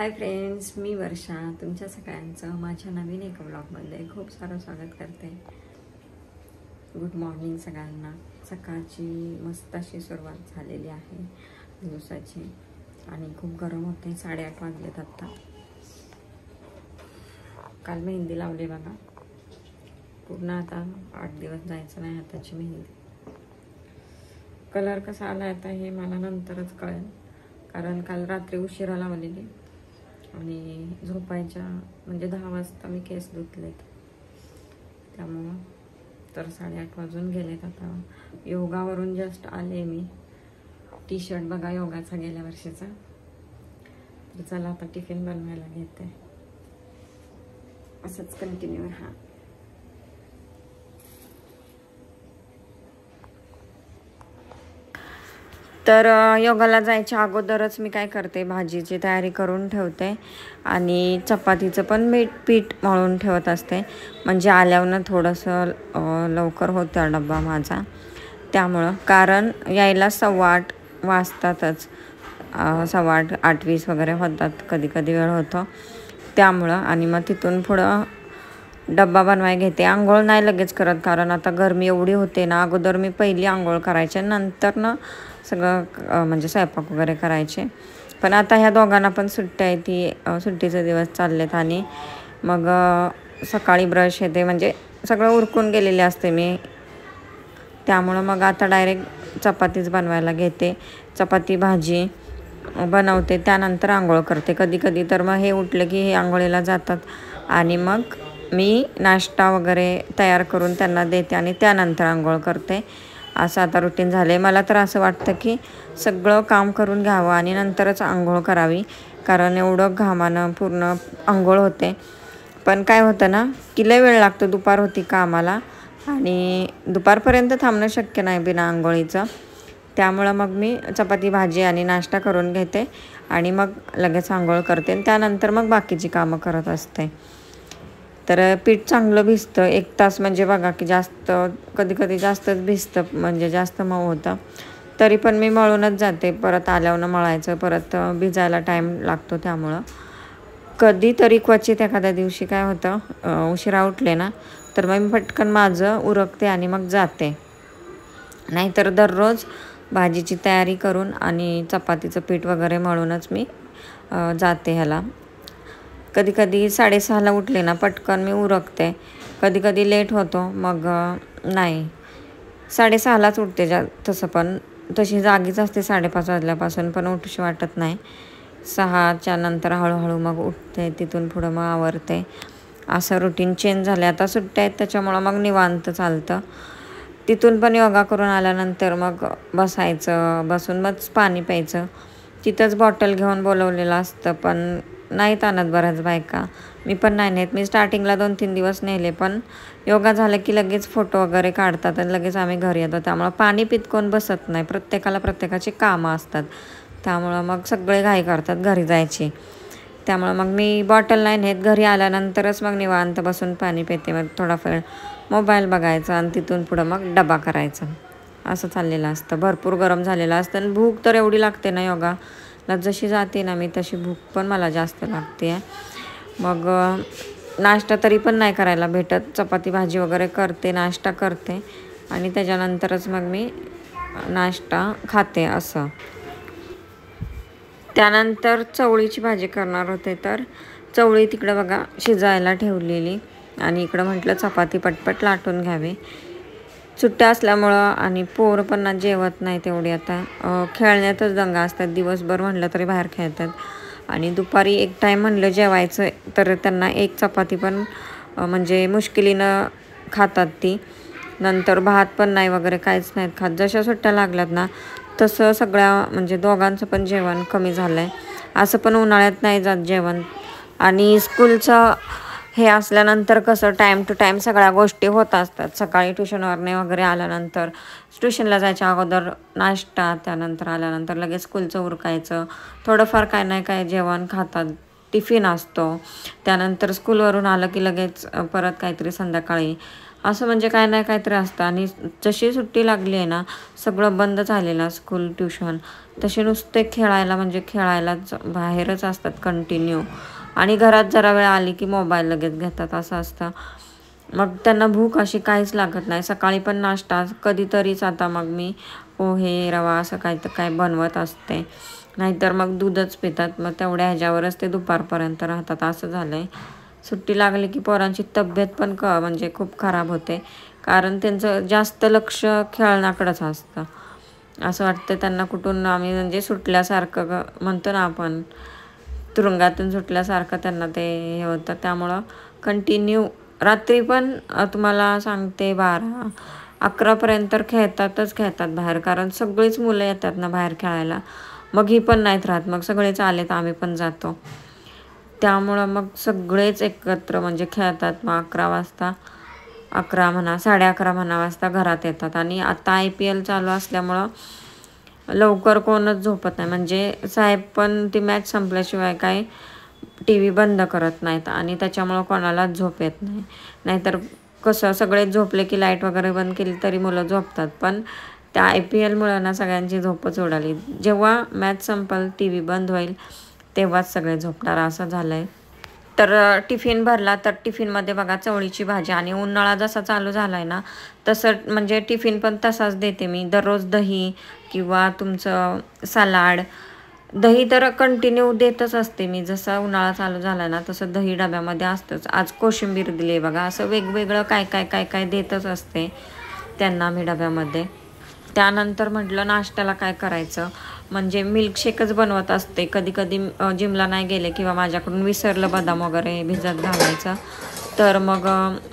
Hi friends, मी वर्षा तुमच्या सगळ्यांचं माझ्या नवीन एका ब्लॉगमध्ये खूप सारं स्वागत करते। गुड मॉर्निंग सगळ्यांना। सकाळची मस्त अशी सुरुवात झालेली आहे दिवसाची आणि खूप गरम होते। 8:30 वाजलेत आता। काल मेहंदी लावली बघा, पूर्ण आता 8 दिवस जायचं नाही हाताची मेहंदी। कलर कसा आला आता हे मला नंतरच कळेल, कारण काल रात्री उशिरा लावलेली आणि झोपायच्या म्हणजे 10 वाजता मी केस धुतलेत, त्यामुळे तर 8:30 वाजून गेलेत। आता योगावरून जस्ट आले मी। टी शर्ट बघा योगाचा गेल्या वर्षीचा। तर चला आता टिफिन बनवायला घेते, असंच कंटिन्यू राहा। तर योगाला जायच्या अगोदरच मी काय करते, भाजीची तयारी करून ठेवते आणि चपातीचं पण पीठ मळून ठेवत असते, म्हणजे आल्यावर थोडंसं लवकर होतं डब्बा माझा। त्यामुळं कारण यायला 8:15 वाजतातच, 8:15 8:20 वगैरे होतात, कधी कधी वेळ होतो त्यामुळं। आणि मग तिथून पुढं डब्बा बनवाय घेते। आंघोळ नाही लगेच करत, कारण आता गरमी एवढी होते ना। अगोदर मी पहिली आंघोळ करायचे, नंतर ना सगळं म्हणजे स्वयंपाक वगैरे करायचे। पण आता ह्या दोघांना पण सुट्टी आहे, ती सुट्टीचे दिवस चाललेत आणि मग सकाळी ब्रश येते, म्हणजे सगळं उरकून गेलेले असते मी। त्यामुळं मग आता डायरेक्ट चपातीच बनवायला घेते। चपाती भाजी बनवते, त्यानंतर आंघोळ करते। कधी कधी तर मग हे उठलं की हे आंघोळीला जातात आणि मग मी नाश्ता वगैरे तयार करून त्यांना देते आणि त्यानंतर आंघोळ करते। असं आता रुटीन झालं आहे। मला तर असं वाटतं की सगळं काम करून घ्यावं आणि नंतरच आंघोळ करावी, कारण एवढं घामानं पूर्ण आंघोळ होते। पण काय होतं ना की लय वेळ लागतो, दुपार होती कामाला आणि दुपारपर्यंत थांबणं शक्य नाही बिना आंघोळीचं। त्यामुळं मग मी चपाती भाजी आणि नाश्ता करून घेते आणि मग लगेच आंघोळ करते आणि त्यानंतर मग बाकीची कामं करत असते। तर पीठ चांगलं भिजतं 1 तास, म्हणजे बघा की जास्त, कधी कधी जास्तच भिजतं, म्हणजे जास्त मऊ होतं। तरी पण मी मळूनच जाते, परत आल्यावर मळायचं, परत भिजायला टाईम लागतो। त्यामुळं कधीतरी क्वचित एखाद्या दिवशी काय होतं, उशिरा उठले ना तर मग मी पटकन माझं उरकते आणि मग जाते। नाहीतर दररोज भाजीची तयारी करून आणि चपातीचं पीठ वगैरे मळूनच मी जाते ह्याला। कधी कधी 6:30ला उठले ना पटकन मी उरकते, कधी कधी लेट होतो, मग नाही 6:30लाच उठते तसं पण तशी जागीच असते 5:30 वाजल्यापासून, पण उठूशी वाटत नाही। 6च्या नंतर हळूहळू मग उठते, तिथून पुढं मग आवरते। असं रुटीन चेंज झालं। आता सुट्ट्या आहेत त्याच्यामुळं मग निवांत चालतं। तिथून पण योगा करून आल्यानंतर मग बसायचं, बसून मग पाणी प्यायचं। तिथंच बॉटल घेऊन बोलवलेलं असतं, पण नाहीत आणत बऱ्याच बायका, मी पण नाही नेत। मी स्टार्टिंगला 2-3 दिवस नेले, पण योगा झालं की लगेच फोटो वगैरे काढतात आणि लगेच आम्ही घरी येतो। त्यामुळं पाणी पित कोण बसत नाही, प्रत्येकाला प्रत्येकाची कामं असतात, त्यामुळं मग सगळे घाई करतात घरी जायची। त्यामुळं मग मी बॉटल नाही नेत, घरी आल्यानंतरच मग निवांत बसून पाणी पिते। मग थोडा वेळ मोबाईल बघायचा आणि तिथून पुढं मग डबा करायचा, असं चाललेलं असतं। भरपूर गरम झालेलं असतं आणि भूक तर एवढी लागते ना योगाला, जशी जाते ना मी तशी भूक पण मला जास्त लागते। मग नाश्ता तरी पण नाही करायला भेटत, चपाती भाजी वगैरे करते, नाश्ता करते आणि त्याच्यानंतरच मग मी नाश्ता खाते असं। त्यानंतर चवळीची भाजी करणार होते, तर चवळी तिकडं बघा शिजायला ठेवलेली आणि इकडं म्हटलं चपाती पटपट लाटून घ्यावी। सुट्ट्या असल्यामुळं आणि पोरं पण ना जेवत नाही तेवढी, आता खेळण्यातच दंगा असतात। दिवसभर म्हणलं तरी बाहेर खेळतात आणि दुपारी एक टाईम म्हणलं जेवायचं तर त्यांना 1 चपाती पण म्हणजे मुश्किलीनं खातात ती। नंतर भात पण नाही वगैरे काहीच नाहीत खात। जशा सुट्ट्या लागल्यात ना तसं सगळ्या म्हणजे दोघांचं पण जेवण कमी झालं आहे। असं पण उन्हाळ्यात नाही जात जेवण, आणि स्कूलचं हे असल्यानंतर कसं टाईम टू टाईम सगळ्या गोष्टी होत असतात। सकाळी ट्युशनवरने वगैरे आल्यानंतर, ट्युशनला जायच्या अगोदर नाश्ता, त्यानंतर आल्यानंतर लगेच स्कूलचं उरकायचं, थोडंफार काय नाही काय जेवण खातात, टिफिन असतो। त्यानंतर स्कूलवरून आलं की लगेच परत काहीतरी संध्याकाळी असं म्हणजे काय नाही काहीतरी असतं. आणि जशी सुट्टी लागली आहे ना, सगळं बंद झालेलं स्कूल, ट्युशन, तसे नुसते खेळायला म्हणजे खेळायलाच बाहेरच असतात कंटिन्यू. आणि घरात जरा वेळ आली की मोबाईल लगेच घेतात, असं असतं. मग त्यांना भूक अशी काहीच लागत नाही. सकाळी पण नाश्ता कधीतरीच आता मग मी पोहे, रवा असं काय तर काय बनवत असते. नाहीतर मग दूधच पितात. मग तेवढ्या ह्याच्यावरच ते दुपारपर्यंत राहतात, असं झालं आहे. सुट्टी लागली की पोरांची तब्येत पण म्हणजे खूप खराब होते. कारण त्यांचं जास्त लक्ष खेळण्याकडंच असतं. असं वाटतं त्यांना कुठून आम्ही म्हणजे सुटल्यासारखं म्हणतो ना आपण, तुरुंगातून सुटल्यासारखं त्यांना ते हे होतं. त्यामुळं कंटिन्यू रात्री पण तुम्हाला सांगते 12-11पर्यंत खेळतात बाहेर. कारण सगळीच मुलं येतात ना बाहेर खेळायला. मग ही पण नाहीत राहत. मग सगळेच आले तर आम्ही पण जातो. त्यामुळं मग सगळेच एकत्र म्हणजे खेळतात. मग 11 वाजता, 11 म्हणा, 11:30 म्हणा वाजता घरात येतात. आणि आता IPL चालू असल्यामुळं लवकर कोणच झोपत नाही. म्हणजे साहेब पण ती मॅच संपल्याशिवाय काय TV बंद करत नाहीत. आणि त्याच्यामुळं कोणालाच झोप येत नाही. नाहीतर कसं सगळेच झोपले की लाईट वगैरे बंद केली तरी मुलं झोपतात. पण त्या IPLमुळं ना सगळ्यांची झोपच उडाली. जेव्हा मॅच संपेल, TV बंद होईल, तेव्हाच सगळे झोपणार, असं झालं आहे. तर टिफिन भरला तर टिफिनमध्ये बघा चवळीची भाजी. आणि उन्हाळा जसा चालू झाला आहे ना, तसं म्हणजे टिफिन पण तसाच देते मी. दररोज दही किंवा तुमचं सलाड. दही तर कंटिन्यू देतच असते मी. जसा उन्हाळा चालू झाला ना तसं दही डब्यामध्ये असतंच. आज कोशिंबीर दिली आहे बघा. असं वेगवेगळं काय काय काय काय देतच असते त्यांना मी डब्यामध्ये. त्यानंतर म्हटलं नाश्त्याला काय करायचं, म्हणजे मिल्कशेकच बनवत असते. कधी कधी जिमला नाही गेले किंवा माझ्याकडून विसरलं बदाम वगैरे भिजत घालायचं, तर मग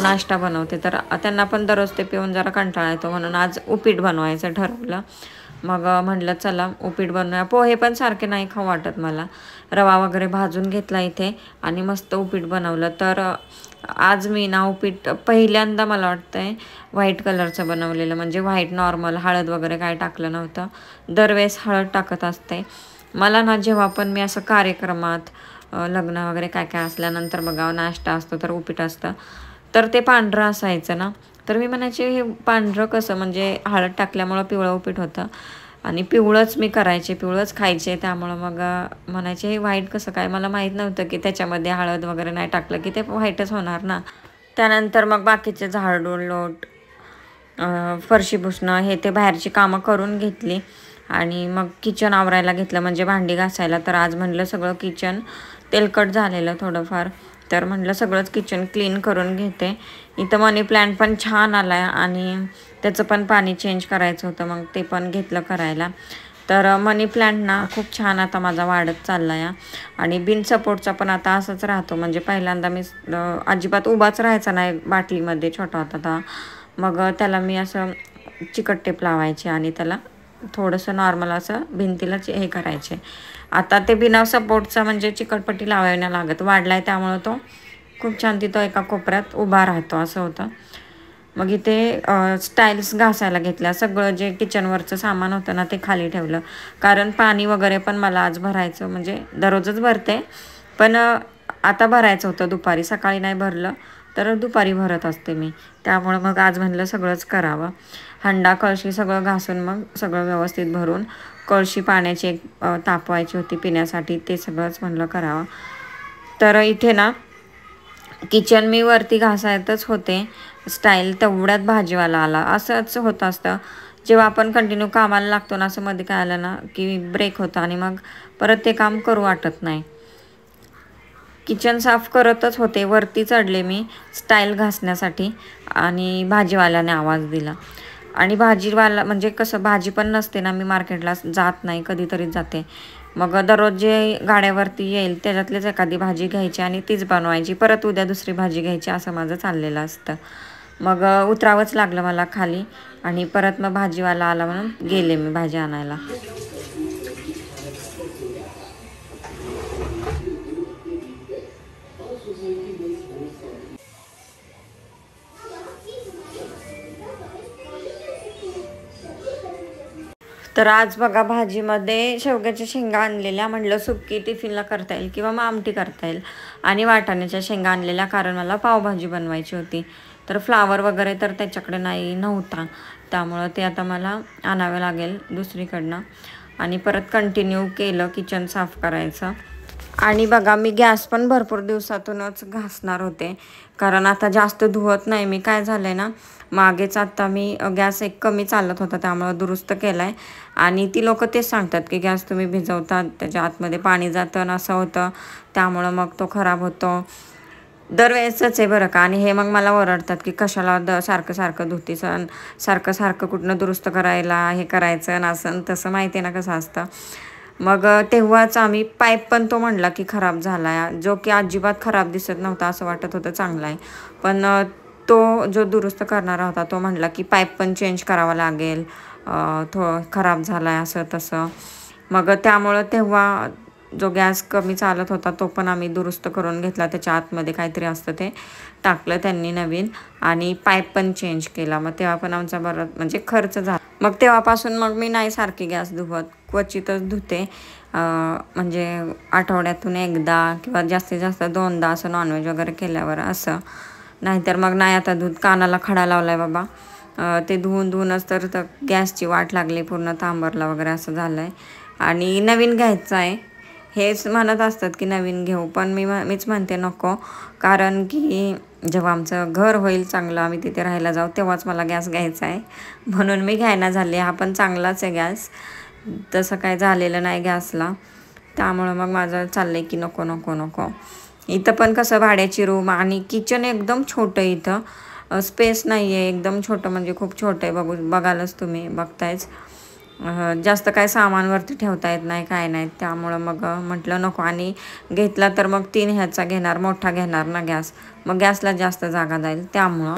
नाश्ता बनवते. तर त्यांना पण दररोज ते पिऊन जरा कंटाळा येतो, म्हणून आज उपीट बनवायचं ठरवलं. मग म्हटलं चला उपीट बनवूया. पोहे पण सारखे नाही खाऊ वाटत मला. रवा वगैरे भाजून घेतला इथे आणि मस्त उपीट बनवलं. तर आज मी ना उपीट पहिल्यांदा मला वाटतं आहे व्हाईट कलरचं बनवलेलं. म्हणजे व्हाईट नॉर्मल, हळद वगैरे काय टाकलं नव्हतं. दरवेळेस हळद टाकत असते. मला ना जेव्हा पण मी असं कार्यक्रमात, लग्न वगैरे काय काय असल्यानंतर बघा नाश्ता असतो तर उपीट असतं, तर ते पांढरं असायचं ना, तर मी म्हणायचे हे पांढरं कसं, म्हणजे हळद टाकल्यामुळं पिवळं उपीट होतं. आणि पिवळंच मी करायचे, पिवळंच खायचे. त्यामुळं मग म्हणायचे हे व्हाईट कसं काय. मला माहीत नव्हतं की त्याच्यामध्ये हळद वगैरे नाही टाकलं की ते व्हाईटच होणार ना. त्यानंतर मग बाकीचे झाडून लोट, फरशी पुसणं हे ते बाहेरची कामं करून घेतली. आणि मग किचन आवरायला घेतलं, म्हणजे भांडी घासायला. तर आज म्हटलं सगळं किचन तेलकट झालेलं थोडंफार, तर म्हटलं सगळंच किचन क्लीन करून घेते. इथं मनी प्लॅन्ट पण छान आला आहे आणि त्याचं पण पाणी चेंज करायचं होतं, मग ते पण घेतलं करायला. तर मनी प्लॅन्ट ना खूप छान आता माझा वाढत चालला आहे. आणि बिन सपोर्टचा पण आता असंच राहतो. म्हणजे पहिल्यांदा मी अजिबात उभाच राहायचा नाही बाटलीमध्ये, छोटा होता तर मग त्याला मी असं चिकट टेप लावायचे आणि त्याला थोडंसं नॉर्मल असं भिंतीला हे करायचे. आता ते बिना सपोर्टचा म्हणजे चिकटपट्टी लावावी नाही लागत, वाढला आहे त्यामुळं तो खूप छान तिथं एका कोपऱ्यात उभा राहतो, असं होतं. मग इथे स्टाईल्स घासायला घेतल्या. सगळं जे किचनवरचं सामान होतं ना ते खाली ठेवलं. कारण पाणी वगैरे पण मला आज भरायचं, म्हणजे दररोजच भरते पण आता भरायचं होतं दुपारी. सकाळी नाही भरलं तर दुपारी भरत असते मी. त्यामुळं मग आज म्हणलं सगळंच करावं. हंडा कळशी सगळं घासून मग सगळं व्यवस्थित भरून, कळशी पाण्याची एक तापवायची होती पिण्यासाठी, ते सगळंच म्हणलं करावं. तर इथे ना किचन मी वरती घासायतच होते स्टाईल, तेवढ्यात भाजीवाला आला. असंच होतं असतं जेव्हा आपण कंटिन्यू कामाला लागतो ना, असं मध्ये काय आलं ना की ब्रेक होतं आणि मग परत ते काम करू वाटत नाही. किचन साफ करतच होते, वरती चढले मी स्टाईल घासण्यासाठी आणि भाजीवाल्याने आवाज दिला. आणि भाजीवाला म्हणजे कसं, भाजी पण नसते ना, मी मार्केटला जात नाही, कधीतरीच जाते. मग दररोज जे गाड्यावरती येईल त्याच्यातलीच एखादी भाजी घ्यायची आणि तीच बनवायची, परत उद्या दुसरी भाजी घ्यायची, असं माझं चाललेलं असतं. मग उतरावंच लागलं मला खाली आणि परत मग भाजीवाला आला म्हणून गेले मी भाजी आणायला. तर आज बघा भाजीमध्ये शेवग्याच्या शेंगा आणलेल्या, म्हटलं सुक्की टिफिनला करता येईल किंवा मग आमटी करता येईल. आणि वाटाण्याच्या शेंगा आणलेल्या, कारण मला पावभाजी बनवायची होती. तर फ्लावर वगैरे तर त्याच्याकडे नव्हता, त्यामुळं ते आता मला आणावं लागेल दुसरीकडनं. आणि परत कंटिन्यू केलं किचन साफ करायचं. आणि बघा मी गॅस पण भरपूर दिवसातूनच घासणार होते, कारण आता जास्त धुवत नाही मी. काय झालं आहे ना, मागेच आता मी गॅस एक कमी चालत होता त्यामुळं दुरुस्त केला आहे. आणि ती लोक तेच सांगतात की गॅस तुम्ही भिजवतात त्याच्या आतमध्ये पाणी जातं असं होतं, त्यामुळं मग तो खराब होतो. दरवेळेसच आहे बरं का. आणि हे मग मला ओरडतात की कशाला सारखं सारखं धुतीस, सारखं सारखं कुठनं दुरुस्त करायला हे करायचं आणि असं तसं, माहिती आहे ना कसं असतं. मग तेव्हाच आम्ही पाईप पण तो म्हणला की खराब झाला आहे, जो की अजिबात खराब दिसत नव्हता, असं वाटत होतं चांगला आहे. पण तो जो दुरुस्त करणारा होता तो म्हणला की पाईप पण चेंज करावा लागेल, खराब झाला आहे असं तसं. मग त्यामुळं तेव्हा जो गॅस कमी चालत होता तो पण आम्ही दुरुस्त करून घेतला. त्याच्या आतमध्ये काहीतरी असतं ते टाकलं त्यांनी नवीन, आणि पाईप पण चेंज केला. मग तेव्हा पण आमचा बरं म्हणजे खर्च झाला. मग तेव्हापासून मग मी नाही सारखी गॅस धुवत, क्वचितच धुते. म्हणजे आठवड्यातून एकदा किंवा जास्तीत जास्त 2दा असं नॉनव्हेज वगैरे केल्यावर असं. नाहीतर मग नाही आता दूध कानाला खडा लावला आहे बाबा, ते धुवूनच तर गॅसची वाट लागली, पूर्ण तांबरला वगैरे असं झालं आहे. आणि नवीन घ्यायचं आहे हेच म्हणत असतात की नवीन घेऊ, पण मीच म्हणते नको, कारण की जेव्हा आमचं घर होईल चांगलं, आम्ही तिथे राहायला जाऊ, तेव्हाच मला गॅस घ्यायचा आहे. म्हणून मी घ्यायला झाले. हा पण चांगलाच आहे गॅस, तसं काय झालेलं नाही गॅसला. त्यामुळं मग माझं चाललं आहे की नको नको नको. इथं पण कसं भाड्याची रूम आणि किचन एकदम छोटं, इथं स्पेस नाही आहे, एकदम छोटं म्हणजे खूप छोटं आहे. बघालच तुम्ही, बघतायच. जास्त काय सामानवरती ठेवता येत नाही, काय नाही. त्यामुळं मग म्हटलं नको. आणि घेतला तर मग 3 ह्याचा घेणार, मोठा घेणार ना गॅस, मग गॅसला जास्त जागा जाईल त्यामुळं.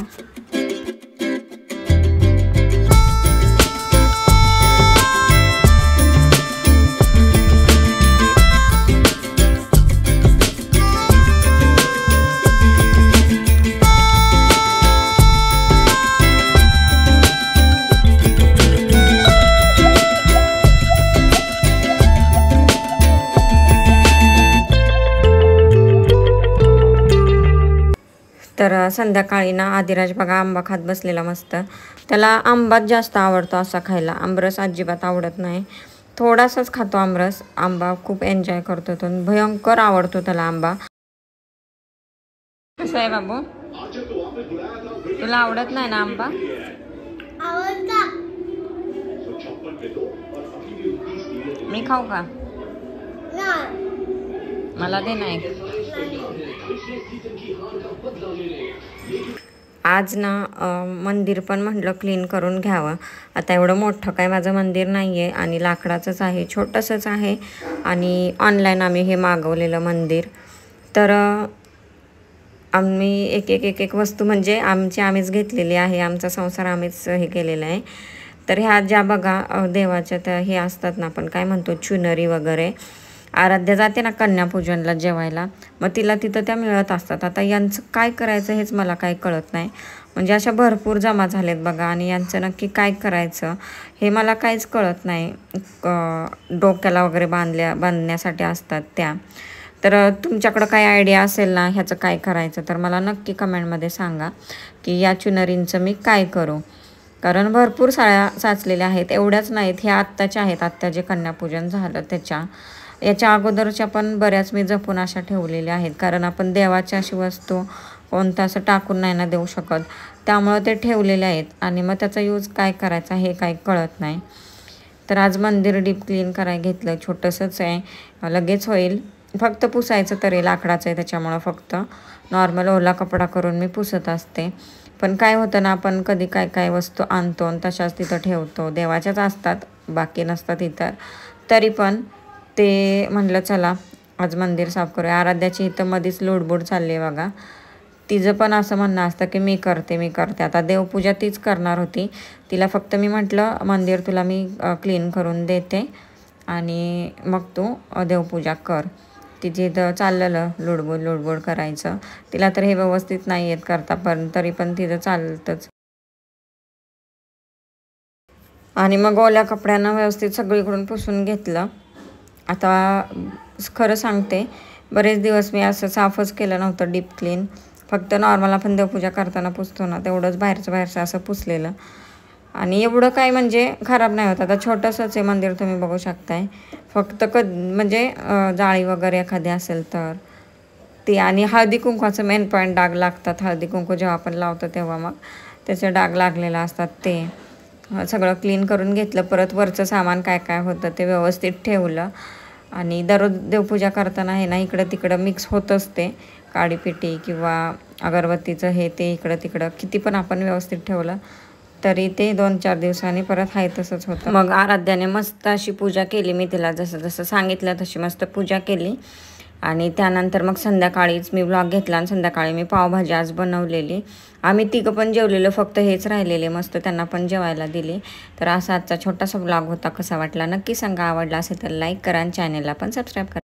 तर संध्याकाळी ना आदिराज बघा आंबा खात बसलेला मस्त. त्याला आंबाच जास्त आवडतो असा खायला, आमरस अजिबात आवडत नाही. थोडासाच खातो आमरस, आंबा खूप एन्जॉय करतो तो, भयंकर आवडतो त्याला आंबा. कसं आहे बाबू, तुला आवडत नाही ना आंबा? मी खाऊ का? मला दे नाही. आज ना मंदिर पण म्हटलं क्लीन करून घ्यावं. आता एवढं मोठं काय माझं मंदिर नाही आहे, आणि लाकडाचंच आहे, छोटंसंच आहे. आणि ऑनलाईन आम्ही हे मागवलेलं मंदिर. तर आम्ही एक वस्तू म्हणजे आम्हीच घेतलेली आहे, आमचा संसार आम्हीच हे केलेला आहे. तर ह्या ज्या बघा देवाच्या त्या हे असतात ना, आपण काय म्हणतो चुनरी वगैरे, आराध्या जाते ना कन्यापूजनला जेवायला, मग तिला तिथं त्या मिळत असतात. आता यांचं काय करायचं हेच मला काही कळत नाही. म्हणजे अशा भरपूर जमा झालेत बघा, आणि यांचं नक्की काय करायचं हे मला काहीच कळत नाही. डोक्याला वगैरे बांधण्यासाठी असतात त्या. तर तुमच्याकडं काय आयडिया असेल ना ह्याचं काय करायचं, तर मला नक्की कमेंटमध्ये सांगा की या चुनरींचं मी काय करू. कारण भरपूर साड्या साचलेल्या आहेत, एवढ्याच नाहीत, ह्या आत्ताच्या आहेत, आत्ता जे कन्यापूजन झालं त्याच्या. याच्या अगोदरच्या पण बऱ्याच मी जपून अशा ठेवलेल्या आहेत, कारण आपण देवाच्या अशी वस्तू कोणतं असं टाकून नाही ना देऊ शकत, त्यामुळं ते ठेवलेले आहेत. आणि मग त्याचा यूज काय करायचा हे काही कळत नाही. तर आज मंदिर डीप क्लीन करायला घेतलं, छोटंसंच आहे, लगेच होईल. फक्त पुसायचं तरी, लाकडाचं आहे त्याच्यामुळं फक्त नॉर्मल ओला कपडा करून मी पुसत असते. पण काय होतं ना, आपण कधी काय वस्तू आणतो आणि तशाच तिथं ठेवतो, देवाच्याच असतात, बाकी नसतात इतर. तरी पण ते म्हटलं चला आज मंदिर साफ करूया. आराध्याची इथं मध्येच लुडबुड चालली आहे बघा. तिचं पण असं म्हणणं असतं की मी करते. आता देवपूजा तीच करणार होती, तिला फक्त मी म्हटलं मंदिर तुला मी क्लीन करून देते आणि मग तू देवपूजा कर. तिची इथं चाललेलं लुडबुड करायचं. तिला तर हे व्यवस्थित नाही येत करता, पण तरी पण तिथं चालतंच. आणि मग ओल्या कपड्यानं व्यवस्थित सगळीकडून पुसून घेतलं. आता खरं सांगते, बरेच दिवस मी असं साफच केलं नव्हतं डीप क्लीन. फक्त नॉर्मल आपण देवपूजा करताना पुसतो ना तेवढंच बाहेरचं असं पुसलेलं. आणि एवढं काय म्हणजे खराब नाही होत. आता छोटंसंच आहे मंदिर, तुम्ही बघू शकताय. फक्त म्हणजे जाळी वगैरे एखादी असेल तर ती, आणि हळदी कुंकवाचं मेन पॉईंट डाग लागतात. हळदी कुंकू जेव्हा आपण लावतो तेव्हा मग त्याचे डाग लागलेले असतात. ते सगळं क्लीन करून घेतलं. परत वरचं सामान काय काय होतं ते व्यवस्थित ठेवलं. आणि दररोज देवपूजा करताना हे ना इकडं तिकडं मिक्स होत असते, काडीपिटी किंवा अगरबत्तीचं हे ते इकडं तिकडं किती पण आपण व्यवस्थित ठेवलं तरी ते 2-4 दिवसांनी परत आहे तसंच होतं. मग आराध्याने मस्त अशी पूजा केली. मी तिला जसं जसं सांगितलं तशी मस्त पूजा केली. आणि त्यानंतर मग संध्याकाळीच मी व्लॉग घेतला आणि संध्याकाळी मी पावभाजी आज बनवलेली. आम्ही तिघं पण जेवलेलो, फक्त हेच राहिलेले, मस्त त्यांना पण जेवायला दिली. तर असा आजचा छोटासा व्लॉग होता. कसा वाटला नक्की सांगा. आवडला असेल तर लाईक करा आणि चॅनलला पण सबस्क्राईब करा.